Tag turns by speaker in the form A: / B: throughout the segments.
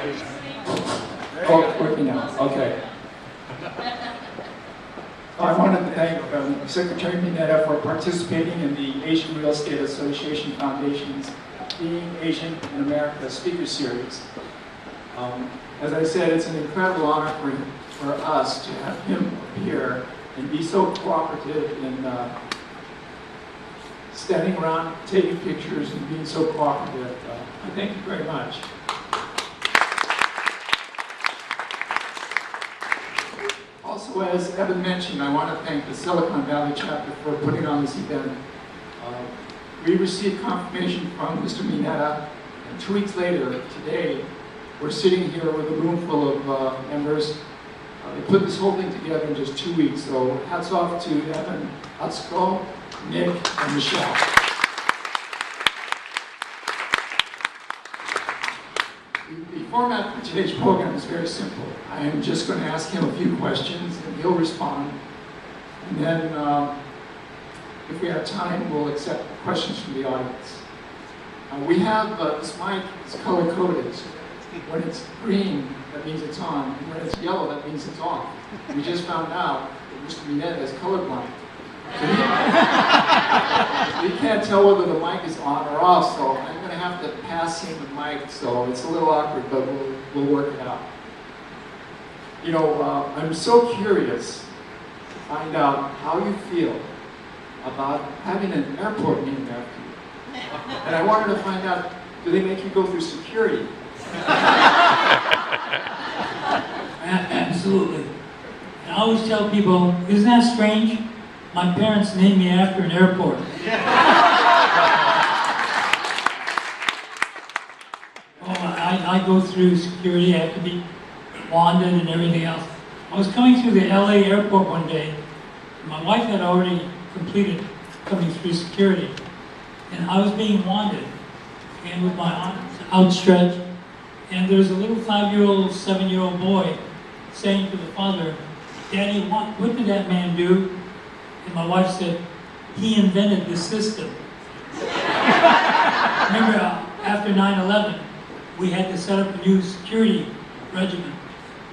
A: Oh, it's working now. Okay. I wanted to thank Secretary Mineta for participating in the Asian Real Estate Association Foundation's Being Asian in America speaker series. As I said, it's an incredible honor for us to have him here and be so cooperative in standing around, taking pictures, and being so cooperative. I thank you very much. Also, as Evan mentioned, I want to thank the Silicon Valley chapter for putting on this event. We received confirmation from Mr. Mineta, and 2 weeks later, today, we're sitting here with a room full of members. They put this whole thing together in just 2 weeks, so hats off to Evan, Atsuko, Nick, and Michelle. The format for today's program is very simple. I am just going to ask him a few questions, and he'll respond. And then, if we have time, we'll accept questions from the audience. We have this mic is color-coded. When it's green, that means it's on. And when it's yellow, that means it's off. We just found out that Mr. Mineta is colorblind. So we can't tell whether the mic is on or off, so I'm going to have to pass him the mic, so it's a little awkward, but we'll work it out. You know, I'm so curious to find out how you feel about having an airport named after you. And I wanted to find out, do they make you go through security?
B: Absolutely. And I always tell people, isn't that strange? My parents named me after an airport. I go through security, I have to be bonded and everything else. I was coming through the LA airport one day. My wife had already completed coming through security. And I was being bonded. And with my arms outstretched, and there's a little 5-year-old, 7-year-old boy saying to the father, "Daddy, what did that man do?" And my wife said, "He invented the system." Remember, after 9/11, we had to set up a new security regimen.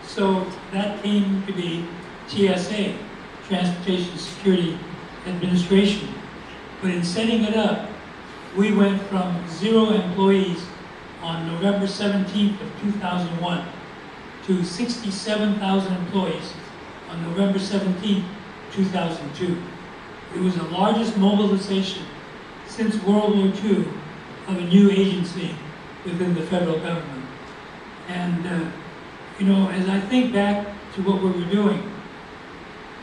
B: So that came to be TSA, Transportation Security Administration. But in setting it up, we went from 0 employees on November 17th of 2001 to 67,000 employees on November 17th, 2002. It was the largest mobilization since World War II of a new agency within the federal government. And, you know, as I think back to what we were doing,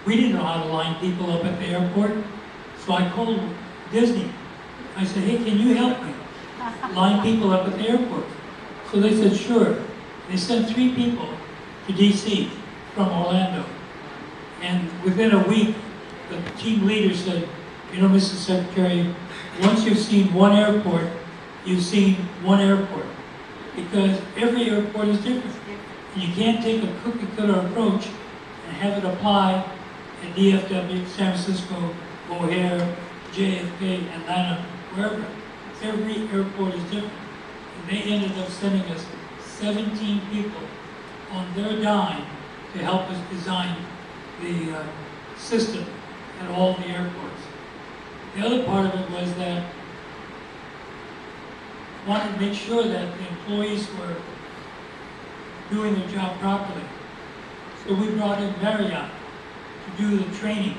B: we didn't know how to line people up at the airport, so I called Disney. I said, "Hey, can you help me line people up at the airport?" So they said, "Sure." They sent 3 people to DC from Orlando. And within a week, the team leader said, "You know, Mr. Secretary, once you've seen one airport, you've seen one airport. Because every airport is different. And you can't take a cookie-cutter approach and have it apply at DFW, San Francisco, O'Hare, JFK, Atlanta, wherever. Every airport is different." And they ended up sending us 17 people on their dime to help us design the system at all the airports. The other part of it was that we wanted to make sure that the employees were doing their job properly. So we brought in Marriott to do the training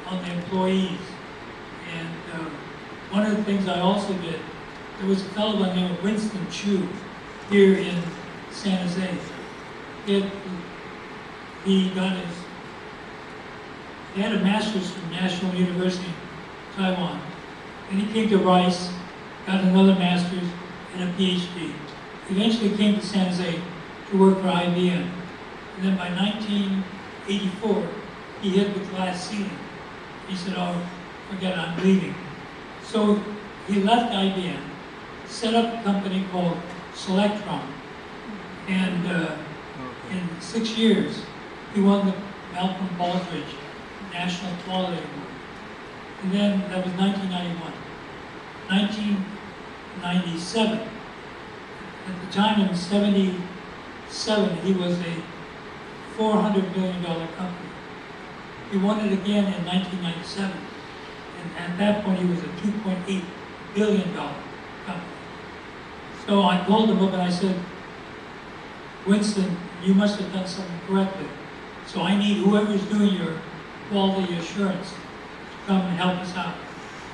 B: on the employees. And one of the things I also did, there was a fellow by the name of Winston Chu here in San Jose. He had a master's from National University, Taiwan. Then he came to Rice, got another master's and a PhD. Eventually came to San Jose to work for IBM. And then by 1984, he hit the glass ceiling. He said, "Oh, forget it, I'm leaving." So he left IBM, set up a company called Selectron, and in 6 years, he won the Malcolm Baldrige National Quality Award. And then that was 1991. 1997, at the time it was he was a $400 million company. He won it again in 1997. And at that point, he was a $2.8 billion company. So I called him up and I said, Winston, you must have done something correctly. So I need whoever's doing your quality assurance to come and help us out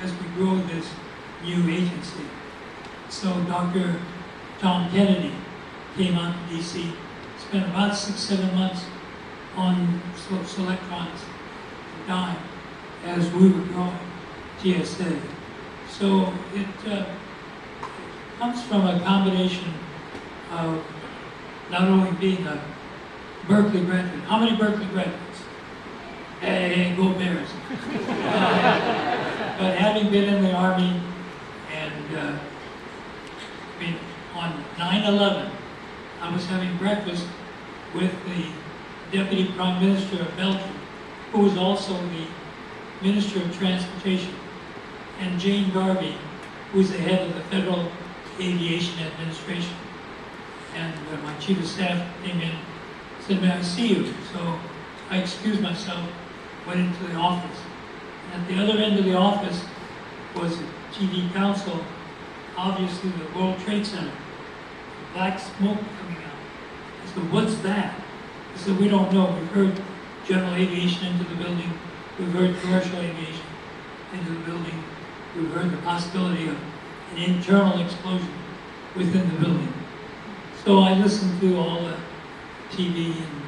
B: as we grow this new agency. So Dr. Tom Kennedy came out to DC, spent about 6-7 months on Selectron's dime as we were growing GSA. So it comes from a combination of not only being a Berkeley graduate. How many Berkeley graduates? Hey, go Bears. But having been in the Army and on 9/11, I was having breakfast with the Deputy Prime Minister of Belgium, who was also the Minister of Transportation, and Jane Garvey, who is the head of the Federal Aviation Administration. And my chief of staff came in, said, may I see you? So I excused myself, went into the office. And at the other end of the office was the TV council, obviously the World Trade Center. Black smoke coming out. I said, what's that? He said, we don't know. We've heard general aviation into the building. We've heard commercial aviation into the building. We've heard the possibility of an internal explosion within the building. So I listened to all the TV and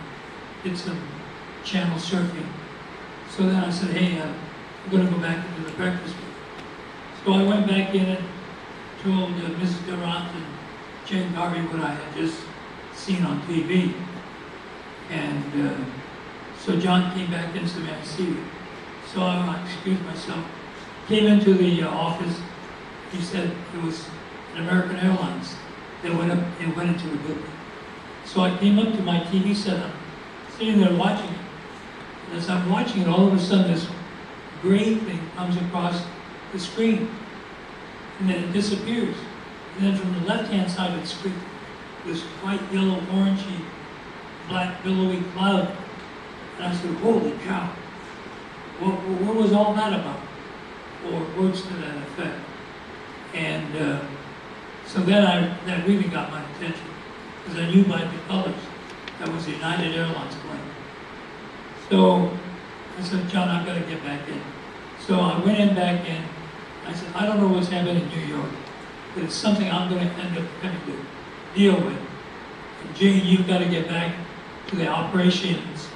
B: did some channel surfing. So then I said, hey, I'm going to go back into the breakfast room. So I went back in and told Mrs. Durant and Jane Garvey what I had just seen on TV. And so John came back and said, may I see you? So I excused myself. Came into the office. He said it was an American Airlines. They went into the building. So I came up to my TV set. I'm sitting there watching it. And as I'm watching it, all of a sudden this gray thing comes across the screen. And then it disappears. And then from the left-hand side of the screen, this white, yellow, orangey, black, billowy cloud. And I said, holy cow. What was all that about? Or words to that effect. And so then that really got my attention, because I knew by the colors that was the United Airlines plane. So I said, John, I've got to get back in. So I went back in. I said, I don't know what's happening in New York, but it's something I'm going to end up having to deal with. And Jane, you've got to get back to the operations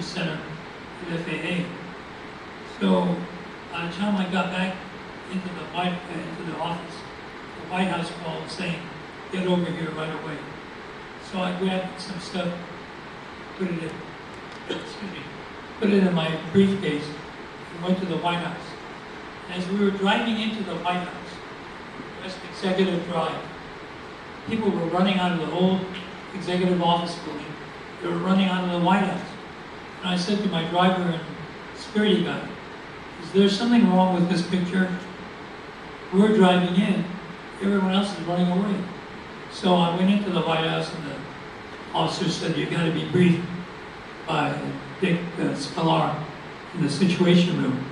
B: center at FAA. So by the time I got back into the office, the White House called saying, get over here right away. So I grabbed some stuff, put it in my briefcase, and went to the White House. As we were driving into the White House, West Executive Drive, people were running out of the old executive office building. They were running out of the White House. And I said to my driver and security guy, is there something wrong with this picture? We're driving in, everyone else is running away. So I went into the White House and the officer said, you've got to be briefed by Dick Sklar in the Situation Room.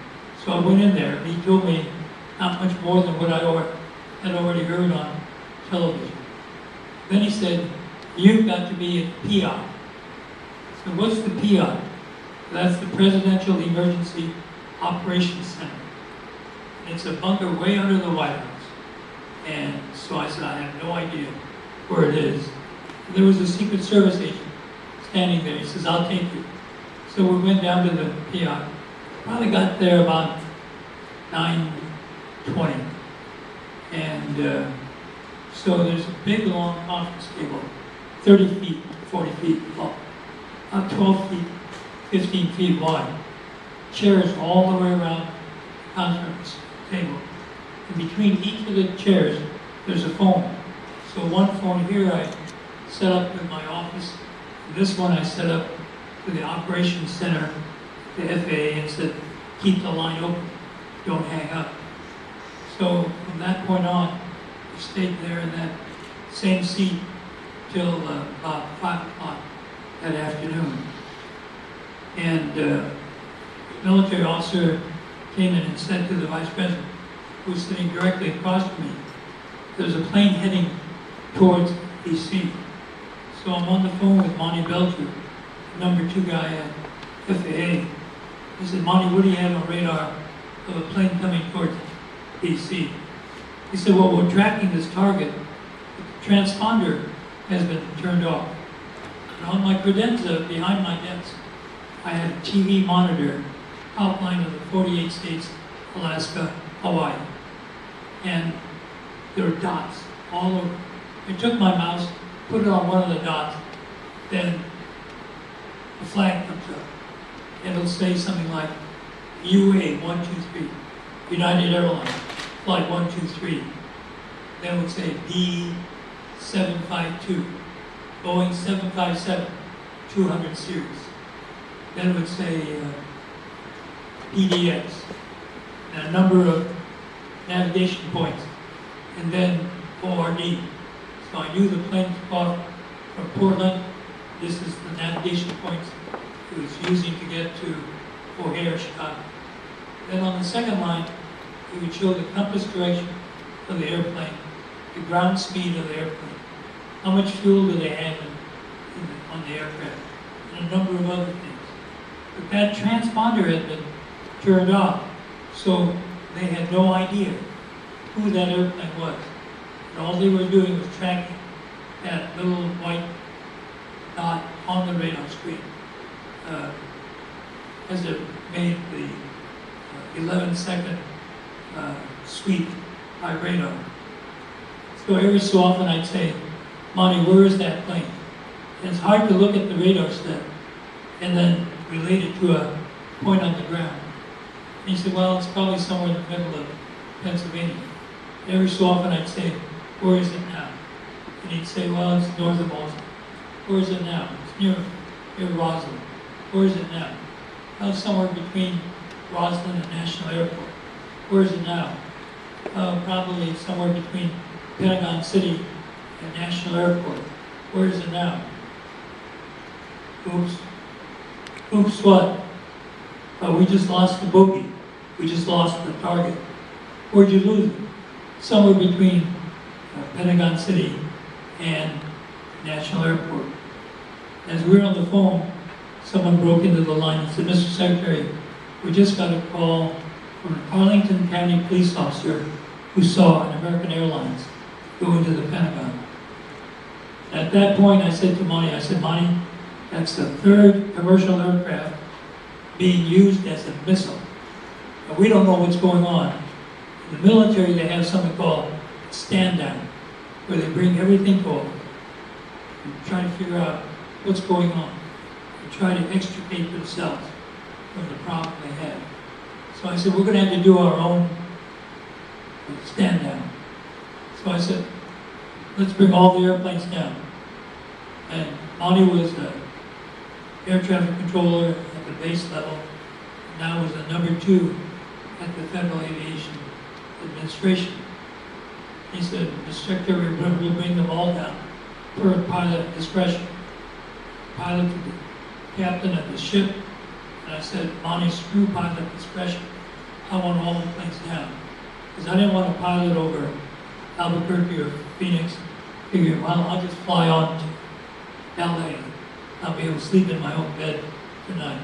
B: So I went in there and he told me not much more than what I had already heard on television. Then he said, you've got to be at PI. So what's the PI? That's the Presidential Emergency Operations Center. It's a bunker way under the White House. And so I said, I have no idea where it is. And there was a Secret Service agent standing there. He says, I'll take you. So we went down to the PI. Probably got there about 9:20. And so there's a big, long conference table, 30 feet, 40 feet long, about 12 feet, 15 feet wide. Chairs all the way around the conference table. And between each of the chairs, there's a phone. So one phone here I set up in my office. This one I set up to the operations center, the FAA, and said, keep the line open, don't hang up. So from that point on, we stayed there in that same seat till about 5 o'clock that afternoon. And a military officer came in and said to the vice president, who was sitting directly across from me, there's a plane heading towards DC. So I'm on the phone with Monty Belcher, the #2 guy at FAA. He said, Monty, what do you have on radar of a plane coming towards DC? He said, well, we're tracking this target. The transponder has been turned off. And on my credenza behind my desk, I had a TV monitor outline of the 48 states, Alaska, Hawaii. And there were dots all over. I took my mouse, put it on one of the dots, then the flag comes up. And it'll say something like UA 123, United Airlines, flight 123. Then it would say B752, Boeing 757-200 series. Then it would say PDX, and a number of navigation points, and then ORD. So I knew the plane took off from Portland. This is the navigation points it was using to get to O'Hare, Chicago. Then on the second line, it would show the compass direction of the airplane, the ground speed of the airplane, how much fuel do they have on the aircraft, and a number of other things. But that transponder had been turned off, so they had no idea who that airplane was. And all they were doing was tracking that little white dot on the radar screen as it made the 11-second sweep by radar. So every so often I'd say, Monty, where is that plane? And it's hard to look at the radar set and then relate it to a point on the ground. And he said, well, it's probably somewhere in the middle of Pennsylvania. And every so often I'd say, where is it now? And he'd say, well, it's north of Boston. Where is it now? It's near Roslyn. Where is it now? Well, it's somewhere between Roslyn and National Airport. Where is it now? Probably somewhere between Pentagon City and National Airport. Where is it now? Oops. Oops, what? We just lost the bogey. We just lost the target. Where'd you lose it? Somewhere between Pentagon City and National Airport. As we were on the phone, someone broke into the line and said, Mr. Secretary, we just got a call from an Arlington County police officer who saw an American Airlines go into the Pentagon. At that point, I said to Monty, Monty, that's the third commercial aircraft being used as a missile. And we don't know what's going on. In the military, they have something called stand down, where they bring everything forward and try to figure out what's going on and try to extricate themselves from the problem they have. So I said, we're going to have to do our own stand down. So I said, let's bring all the airplanes down. And Monty was the air traffic controller at the base level, and now was the #2 at the Federal Aviation Administration. He said, Mr. Secretary, we'll bring them all down per pilot discretion. Pilot to the captain of the ship. And I said, Monty, screw pilot discretion. I want all the planes down. Because I didn't want to pilot over Albuquerque or Phoenix. Figuring, well, I'll just fly on to LA. I'll be able to sleep in my own bed tonight.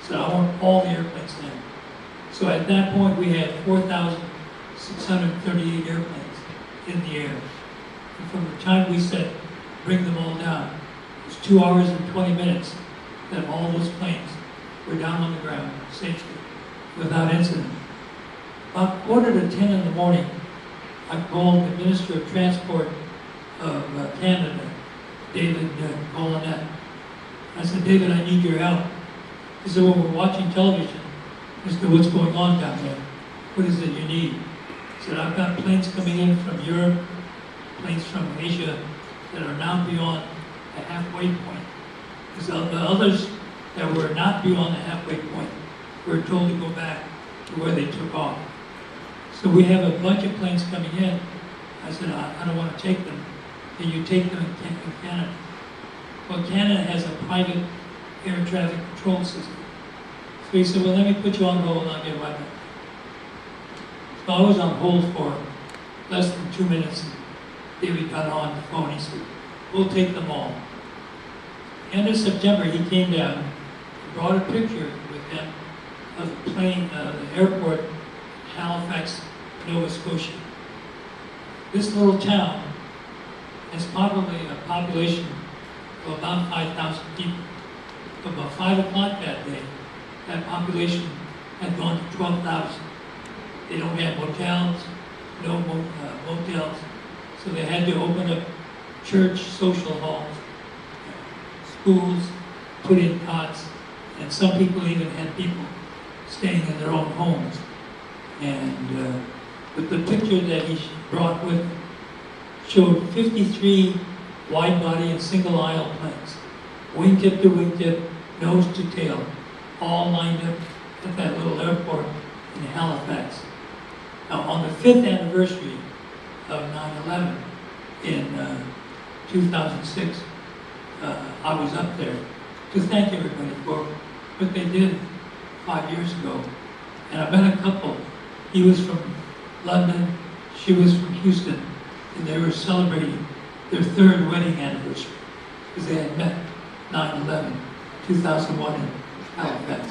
B: So I want all the airplanes down. So at that point, we had 4,638 airplanes in the air. And from the time we said, bring them all down, it was 2 hours and 20 minutes that all those planes were down on the ground safely, without incident. About 9:45 in the morning, I called the Minister of Transport of Canada, David Colonette. I said, David, I need your help. He said, well, we're watching television as to what's going on down there. What is it you need? He said, I've got planes coming in from Europe, planes from Asia that are now beyond the halfway point. Because the others that were not beyond the halfway point were told to go back to where they took off. So we have a bunch of planes coming in. I said, I don't want to take them and you take them in Canada. Well, Canada has a private air traffic control system. So he said, well, let me put you on hold, I'll get right back. So I was on hold for less than 2 minutes, and David got on the phone, he said, we'll take them all. End of September, he came down and brought a picture with him of the plane, the airport in Halifax, Nova Scotia. This little town has probably a population of about 5,000 people. About 5 o'clock that day, that population had gone to 12,000. They don't have hotels, no motels, so they had to open up church, social halls, schools, put in cots, and some people even had people staying in their own homes. And but the picture that he brought with showed 53 wide-body and single-aisle planes, wingtip to wingtip, nose to tail, all lined up at that little airport in Halifax. Now, on the 5th anniversary of 9/11 in 2006, I was up there to thank everybody for what they did 5 years ago. And I met a couple. He was from London, she was from Houston, and they were celebrating their 3rd wedding anniversary because they had met 9/11, 2001 in Halifax.